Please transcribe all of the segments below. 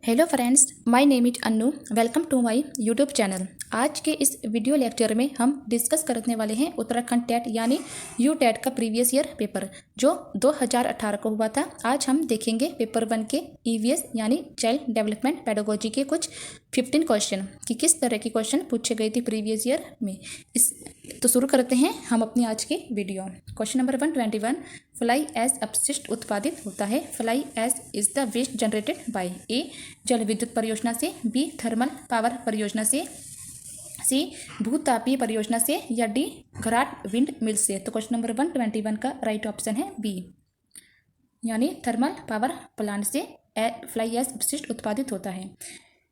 Hello friends, my name is Annu. Welcome to my YouTube channel. आज के इस video lecture में हम डिस्कस करने वाले हैं उत्तराखंड टेट यानी यू टेट का प्रीवियस ईयर पेपर जो 2018 को हुआ था। आज हम देखेंगे पेपर 1 के ईवीएस यानी चाइल्ड डेवलपमेंट पेडागोजी के कुछ 15 क्वेश्चन कि किस तरह के क्वेश्चन पूछे गए थे प्रीवियस ईयर में। तो शुरू करते हैं हम अपनी आज की video. Question number 121, fly ash अपशिष्ट उत्पादित होता है। Fly ash is the waste generated by a जल विद्युत परियोजना से, बी थर्मल पावर परियोजना से, सी भूतापीय परियोजना से, या डी घराट विंड मिल से। तो क्वेश्चन नंबर 121 का राइट ऑप्शन है बी यानी थर्मल पावर प्लांट से फ्लाई ऐश अपशिष्ट उत्पादित होता है।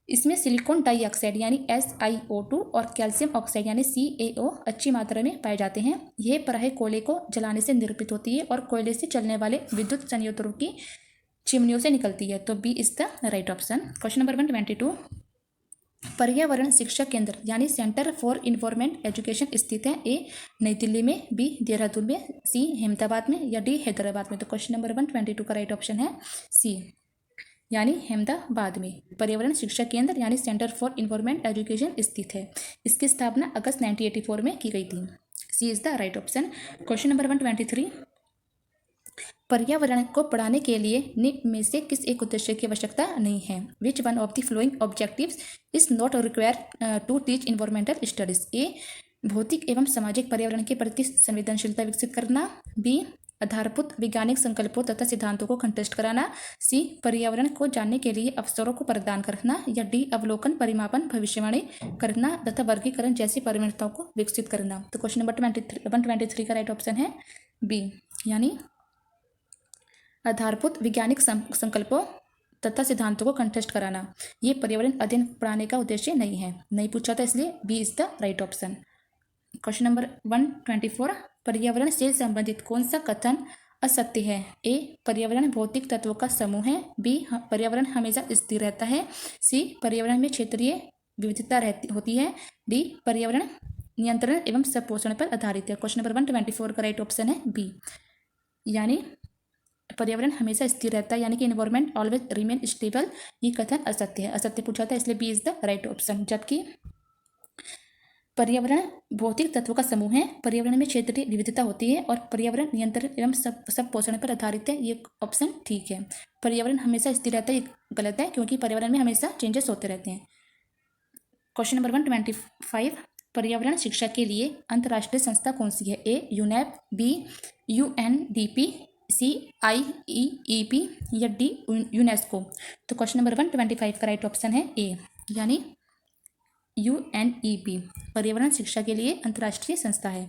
इसमें सिलिकॉन डाइऑक्साइड यानी SiO2 और कैल्शियम ऑक्साइड यानी CaO अच्छी मात्रा में पाए जाते हैं। यह पराही कोयले को जलाने से निर्मित होती है और कोयले से चलने वाले विद्युत संयंत्रों की चिमनियों से निकलती है। तो B is the right option. Question number 122, पर्यावरण शिक्षा केंद्र यानी सेंटर फॉर इन्वायरमेंट एजुकेशन स्थित है। ए नई दिल्ली में, बी देहरादून में, सी अहमदाबाद में, या डी हैदराबाद में। तो क्वेश्चन नंबर 122 का राइट ऑप्शन है सी यानी अहमदाबाद में पर्यावरण शिक्षा केंद्र यानी सेंटर फॉर इन्वायरमेंट एजुकेशन स्थित है। इसकी स्थापना अगस्त 1984 में की गई थी। C is the right option. Question number 123, पर्यावरण को पढ़ाने के लिए निम्न में से किस एक उद्देश्य की आवश्यकता नहीं है। Which one of the following objectives is not required to teach environmental studies. A भौतिक एवं सामाजिक पर्यावरण के प्रति संवेदनशीलता विकसित करना, बी आधारभूत वैज्ञानिक संकल्पों तथा सिद्धांतों को कंटेस्ट कराना, सी पर्यावरण को जानने के लिए अवसरों को प्रदान करना, या डी अवलोकन परिमापन भविष्यवाणी करना तथा वर्गीकरण जैसी पारंपरिकताओं को विकसित करना। तो क्वेश्चन नंबर 123 का राइट ऑप्शन है बी यानी आधारभूत वैज्ञानिक संकल्पों तथा सिद्धांतों को कंटेस्ट कराना। ये पर्यावरण अध्ययन पढ़ाने का उद्देश्य नहीं है, नहीं पूछा था, इसलिए B is the right option. Question number 124, पर्यावरण से संबंधित कौन सा कथन असत्य है। ए पर्यावरण भौतिक तत्वों का समूह है, बी पर्यावरण हमेशा स्थिर रहता है, सी पर्यावरण में क्षेत्रीय विविधता होती है, डी पर्यावरण नियंत्रण एवं संपोषण पर आधारित है। क्वेश्चन नंबर 124 का राइट ऑप्शन है बी यानी पर्यावरण हमेशा स्थिर रहता है यानी कि एनवायरमेंट ऑलवेज रिमेन स्टेबल। ये कथन असत्य है, असत्य पूछा था, इसलिए B is the right option. जबकि पर्यावरण भौतिक तत्वों का समूह है, पर्यावरण में क्षेत्रीय विविधता होती है और पर्यावरण नियंत्रण एवं सब पोषण पर आधारित है। ये ऑप्शन ठीक है। पर्यावरण हमेशा स्थिर रहता है, ये गलत है क्योंकि पर्यावरण में हमेशा चेंजेस होते रहते हैं। क्वेश्चन नंबर 125, पर्यावरण शिक्षा के लिए अंतर्राष्ट्रीय संस्था कौन सी है। ए यूनेप, बी UNDP, सी IEEP, या डी यूनेस्को। तो क्वेश्चन नंबर 125 का राइट ऑप्शन है ए यानी UNEP पर्यावरण शिक्षा के लिए अंतर्राष्ट्रीय संस्था है।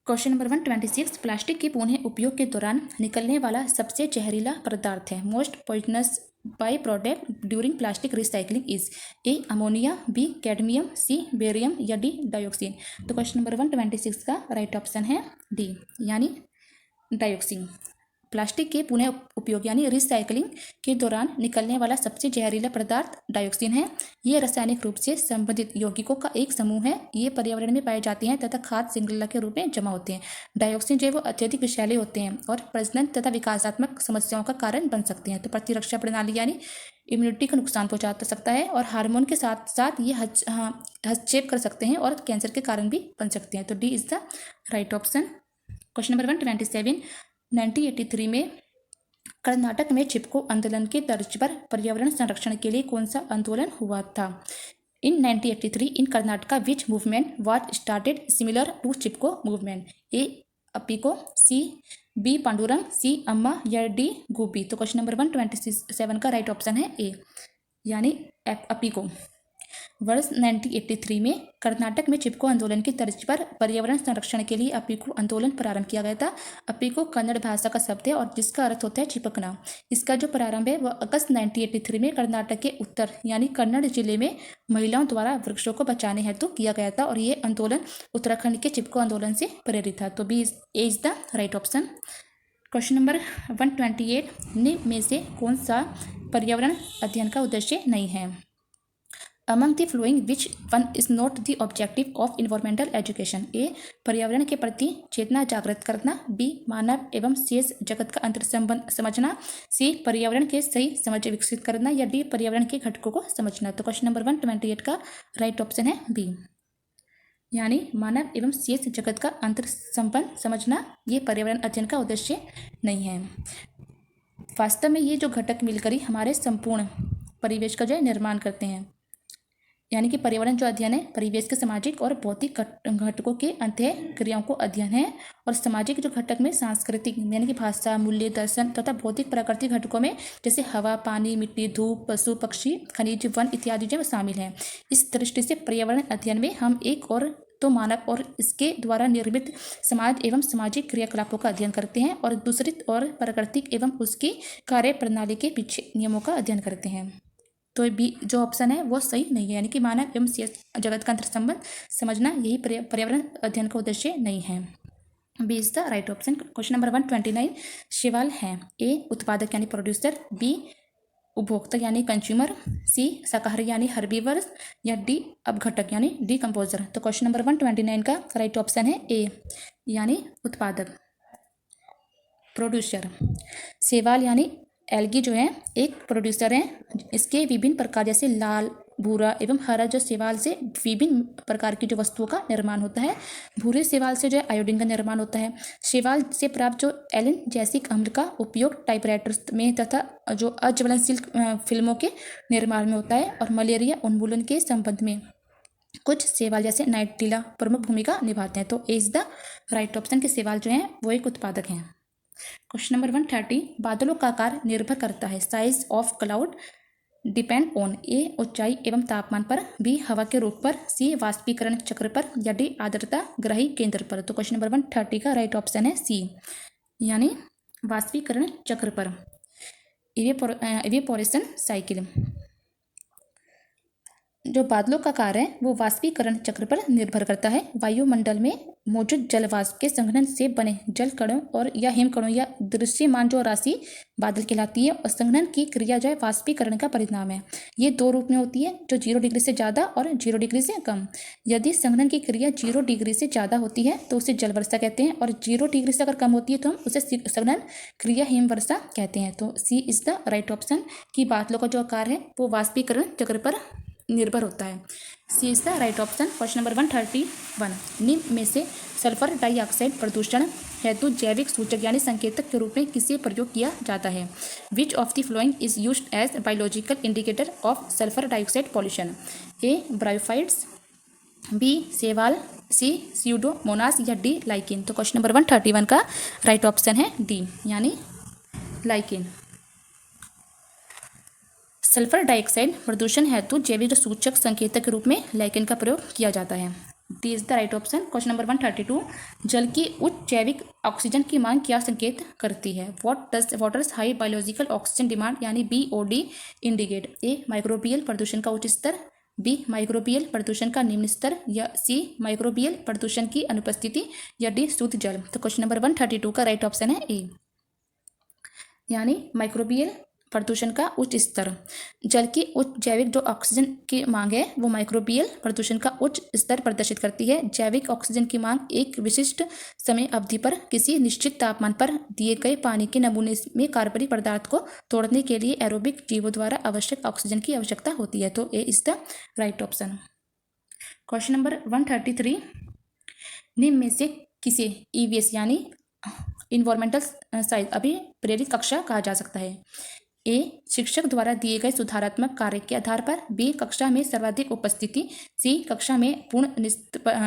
क्वेश्चन नंबर 126, प्लास्टिक के पुनः उपयोग के दौरान निकलने वाला सबसे जहरीला पदार्थ है। Most poisonous byproduct during plastic recycling is. A ammonia, B cadmium, C barium, या डी डाइऑक्सिन। तो क्वेश्चन नंबर 126 का राइट ऑप्शन है डी यानी डाइऑक्सिन। प्लास्टिक के पुनः उपयोग यानी रिसाइकलिंग के दौरान निकलने वाला सबसे जहरीला पदार्थ डाइऑक्सिन है। ये रासायनिक रूप से संबंधित यौगिकों का एक समूह है। ये पर्यावरण में पाए जाते हैं तथा खाद्य श्रृंखला के रूप में जमा होते हैं। डाइऑक्सिन जो है वो अत्यधिक विषैले होते हैं और प्रजनन तथा विकासात्मक समस्याओं का कारण बन सकते हैं। तो प्रतिरक्षा प्रणाली यानी इम्यूनिटी को नुकसान पहुंचा सकता है और हार्मोन के साथ साथ ये हस्तक्षेप कर सकते हैं और कैंसर के कारण भी बन सकते हैं। तो D is the right option. Question number 127, 1983 में कर्नाटक में चिपको आंदोलन के तर्ज पर पर्यावरण संरक्षण के लिए कौन सा आंदोलन हुआ था। In 1983 in Karnataka which movement was started similar to Chipko movement. A Appiko, C B Pandurang, C Amma, या डी गोपी। तो क्वेश्चन नंबर 127 का राइट ऑप्शन है ए यानी अपिको। वर्ष 1983 में कर्नाटक में चिपको आंदोलन की तर्ज पर पर्यावरण संरक्षण के लिए अपिको आंदोलन प्रारंभ किया गया था। अपिको कन्नड़ भाषा का शब्द है और जिसका अर्थ होता है चिपकना। इसका जो प्रारंभ है वह अगस्त 1983 में कर्नाटक के उत्तर यानी कन्नड़ जिले में महिलाओं द्वारा वृक्षों को बचाने हेतु किया गया था और यह आंदोलन उत्तराखंड के चिपको आंदोलन से प्रेरित था। तो B is the right option. Question number 128, निम्न में से कौन सा पर्यावरण अध्ययन का उद्देश्य नहीं है। Among the following which one is not the objective of environmental education? A, पर्यावरण के प्रति चेतना जागृत करना। बी, मानव एवं शेष जगत का अंतर संबंध समझना। सी, पर्यावरण के सही समझ विकसित करना। या डी, पर्यावरण के घटकों को समझना। तो क्वेश्चन नंबर 128 का राइट ऑप्शन है बी, यानी मानव एवं शेष जगत का अंतर संबंध समझना ये पर्यावरण अध्ययन का उद्देश्य नहीं है। वास्तव में ये जो घटक मिलकर ही हमारे संपूर्ण परिवेश का जो है निर्माण करते हैं, यानी कि पर्यावरण जो अध्ययन है परिवेश के सामाजिक और भौतिक घटकों के अंतः क्रियाओं को अध्ययन है। और सामाजिक जो घटक में सांस्कृतिक यानी कि भाषा, मूल्य, दर्शन तथा भौतिक प्राकृतिक घटकों में जैसे हवा, पानी, मिट्टी, धूप, पशु पक्षी, खनिज, वन इत्यादि जो शामिल हैं। इस दृष्टि से पर्यावरण अध्ययन में हम एक और तो मानव और इसके द्वारा निर्मित समाज एवं सामाजिक क्रियाकलापों का अध्ययन करते हैं और दूसरी और प्राकृतिक एवं उसकी कार्य प्रणाली के पीछे नियमों का अध्ययन करते हैं। तो बी जो ऑप्शन है वो सही नहीं है, यानी कि मानव एवं शेष जगत का अंतर संबंध समझना यही पर्यावरण अध्ययन का उद्देश्य नहीं है। B is the right option. Question number 129 सवाल है, ए, उत्पादक यानी प्रोड्यूसर, बी, उपभोक्ता यानी कंज्यूमर, सी, शाकाहारी यानी हर्बीवर्स, या डी, अपघटक यानी डिकम्पोजर। तो क्वेश्चन नंबर 129 का राइट ऑप्शन है ए, यानी उत्पादक, प्रोड्यूसर। शैवाल यानी एल्गी जो है एक प्रोड्यूसर है। इसके विभिन्न प्रकार जैसे लाल, भूरा एवं हरा जो शैवाल से विभिन्न प्रकार की जो वस्तुओं का निर्माण होता है। भूरे शैवाल से जो है आयोडीन का निर्माण होता है। शैवाल से प्राप्त जो एलिन जैसिक अम्ल का उपयोग टाइपराइटर्स में तथा जो अज्वलनशील फिल्मों के निर्माण में होता है। और मलेरिया उन्मूलन के संबंध में कुछ शैवाल जैसे नाइट्रिला प्रमुख भूमिका निभाते हैं। तो A is the right option के शैवाल जो हैं वो एक उत्पादक हैं। क्वेश्चन नंबर 130 बादलों का आकार निर्भर करता है। Size of cloud depend on, A, ऊंचाई एवं तापमान पर, बी, हवा के रूप पर, सी, वाष्पीकरण चक्र पर, या डी, आर्द्रता ग्राही केंद्र पर। तो क्वेश्चन नंबर 130 का राइट ऑप्शन है सी, यानी वाष्पीकरण चक्र पर, इवेपोरेशन साइकिल। जो बादलों का कार्य है वो वाष्पीकरण चक्र पर निर्भर करता है। वायुमंडल में मौजूद जल वाष्प के संघनन से बने जल कणों और या हिमकणों या दृश्यमान जो राशि बादल कहलाती है। और संघनन की क्रिया जो है वाष्पीकरण का परिणाम है। ये दो रूप में होती है, जो 0 डिग्री से ज़्यादा और 0 डिग्री से कम। यदि संघनन की क्रिया 0 डिग्री से ज़्यादा होती है तो उसे जल वर्षा कहते हैं, और 0 डिग्री से अगर कम होती है तो हम उसे संघनन क्रिया हिम वर्षा कहते हैं। तो सी इज द राइट ऑप्शन कि बादलों का जो आकार है वो वाष्पीकरण चक्र पर निर्भर होता है। C is the right option. Question number 131 निम्न में से सल्फर डाइऑक्साइड प्रदूषण हेतु जैविक सूचक यानी संकेतक के रूप में किसे प्रयोग किया जाता है? Which of the following is used as biological indicator of sulphur dioxide pollution? A, bryophytes, B, शैवाल, सी, स्यूडोमोनास, या डी, लाइकिन। तो क्वेश्चन नंबर 131 का राइट ऑप्शन है डी, यानी लाइकिन। सल्फर डाइऑक्साइड प्रदूषण हेतु जैविक सूचक संकेतक के रूप में लाइकेन का प्रयोग किया जाता है। D is the right option. Question number 132 जल की उच्च जैविक ऑक्सीजन की मांग क्या संकेत करती है? What does waters high biological oxygen demand यानी BOD इंडिकेट? ए, माइक्रोबियल प्रदूषण का उच्च स्तर, बी, माइक्रोबियल प्रदूषण का निम्न स्तर, या सी, माइक्रोबियल प्रदूषण की अनुपस्थिति, या डी, शुद्ध जल। तो क्वेश्चन नंबर 132 का राइट ऑप्शन है ए, यानी माइक्रोबियल प्रदूषण का उच्च स्तर। जल की उच्च जैविक जो ऑक्सीजन की मांग है वो माइक्रोबियल प्रदूषण का उच्च स्तर प्रदर्शित करती है। जैविक ऑक्सीजन की मांग एक विशिष्ट समय अवधि पर किसी निश्चित तापमान पर दिए गए पानी के नमूने में कार्बनिक पदार्थ को तोड़ने के लिए एरोबिक जीवों द्वारा आवश्यक ऑक्सीजन की आवश्यकता होती है। तो A is the right option. Question number 133 निम्न में से किसे EVS यानी इन्वायरमेंटल साइंस अभिप्रेरित कक्षा कहा जा सकता है? ए, शिक्षक द्वारा दिए गए सुधारात्मक कार्य के आधार पर, बी, कक्षा में सर्वाधिक उपस्थिति, सी, कक्षा में पूर्ण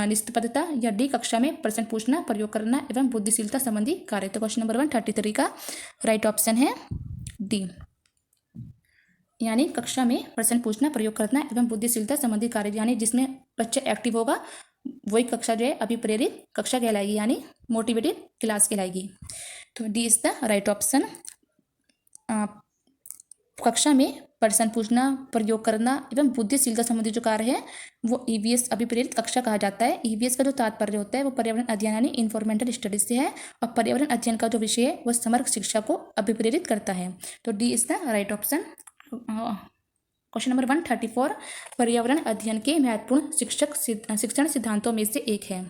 निस्तब्धता, या डी, कक्षा में प्रश्न पूछना, प्रयोग करना एवं बुद्धिशीलता संबंधी कार्य। तो क्वेश्चन नंबर 133 का राइट ऑप्शन है डी, यानी कक्षा में प्रश्न पूछना, प्रयोग करना एवं बुद्धिशीलता संबंधी कार्य, यानी जिसमें बच्चा एक्टिव होगा वही कक्षा जो है अभिप्रेरित कक्षा कहलाएगी, यानी मोटिवेटेड क्लास कहलाएगी। तो D is the right option. कक्षा में प्रश्न पूछना, प्रयोग करना एवं बुद्धिशीलता संबंधी जो कार्य है वो EVS अभिप्रेरित कक्षा कहा जाता है। EVS का जो तात्पर्य होता है वो पर्यावरण अध्ययन यानी इन्वायरमेंटल स्टडीज से है, और पर्यावरण अध्ययन का जो विषय है वो समग्र शिक्षा को अभिप्रेरित करता है। तो D is the right option. Question number 134 पर्यावरण अध्ययन के महत्वपूर्ण शिक्षण सिद्धांतों में से एक है।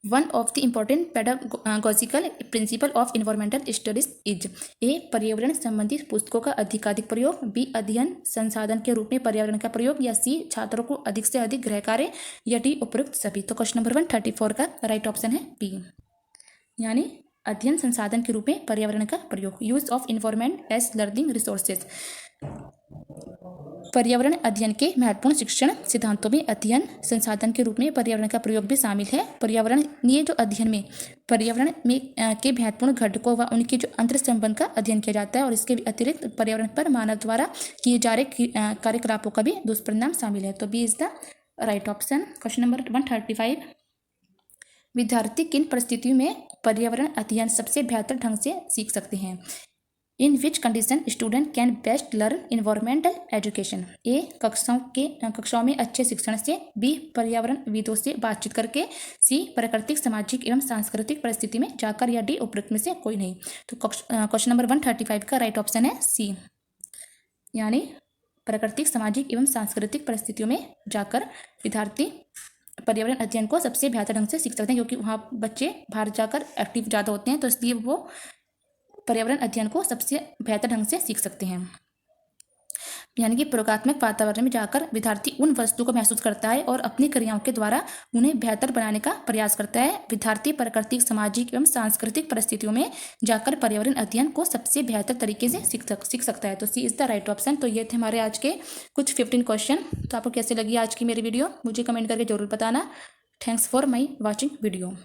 One of the important pedagogical principle of environmental studies is a पर्यावरण संबंधी पुस्तकों का अधिकाधिक प्रयोग, बी अध्ययन संसाधन के रूप में पर्यावरण का प्रयोग, या सी छात्रों को अधिक से अधिक गृह कार्य, या डी उपयुक्त सभी। तो क्वेश्चन नंबर 134 का राइट ऑप्शन है बी, यानी अध्ययन संसाधन के रूप में पर्यावरण का प्रयोग। Use of environment as learning resources. पर्यावरण अध्ययन के महत्वपूर्ण शिक्षण सिद्धांतों में अध्ययन संसाधन के रूप में पर्यावरण का प्रयोग भी शामिल है। पर्यावरण ये जो अध्ययन में पर्यावरण में के महत्वपूर्ण घटकों व उनके जो अंतर संबंध का अध्ययन किया जाता है और इसके अतिरिक्त पर्यावरण पर मानव द्वारा किए जा रहे कार्यकलापों का भी दुष्परिणाम शामिल है। तो B is the right option. Question number 135 विद्यार्थी किन परिस्थितियों में पर्यावरण अध्ययन सबसे बेहतर ढंग से सीख सकते हैं? In which condition student can best learn environmental education? A कक्षाओं में अच्छे शिक्षण से, बी पर्यावरणविदों से बातचीत करके, सी प्राकृतिक सामाजिक एवं सांस्कृतिक परिस्थिति में जाकर, या डी उपरोक्त में से कोई नहीं। तो क्वेश्चन नंबर 135 का राइट ऑप्शन है सी, यानी प्राकृतिक सामाजिक एवं सांस्कृतिक परिस्थितियों में जाकर विद्यार्थी पर्यावरण अध्ययन को सबसे बेहतर ढंग से सीख सकते हैं, क्योंकि वहाँ बच्चे बाहर जाकर एक्टिव ज़्यादा होते हैं, तो इसलिए वो पर्यावरण अध्ययन को सबसे बेहतर ढंग से सीख सकते हैं। यानी कि प्रयोगात्मक वातावरण में जाकर विद्यार्थी उन वस्तुओं को महसूस करता है और अपनी क्रियाओं के द्वारा उन्हें बेहतर बनाने का प्रयास करता है। विद्यार्थी प्राकृतिक सामाजिक एवं सांस्कृतिक परिस्थितियों में जाकर पर्यावरण अध्ययन को सबसे बेहतर तरीके से सीख सकता है। तो सी इज द राइट ऑप्शन। तो ये थे हमारे आज के कुछ 15 क्वेश्चन। तो आपको कैसे लगी आज की मेरी वीडियो मुझे कमेंट करके जरूर बताना। Thanks for my watching video.